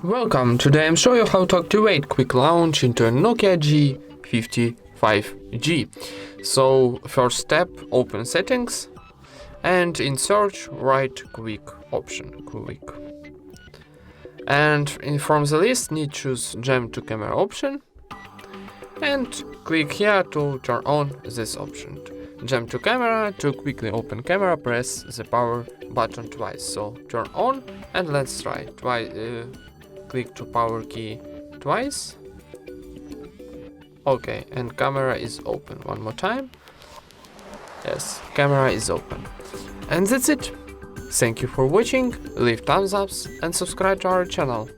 Welcome, today I'm showing you how to activate quick launch into a Nokia G50 5G. So first step, open settings and in search write quick option, quick. And from the list need choose jam to camera option and click here to turn on this option. Jam to camera, to quickly open camera, press the power button twice. So turn on and let's try twice. Click to power key twice. Okay, and camera is open. One more time. Yes, camera is open. And that's it. Thank you for watching, leave thumbs ups and subscribe to our channel.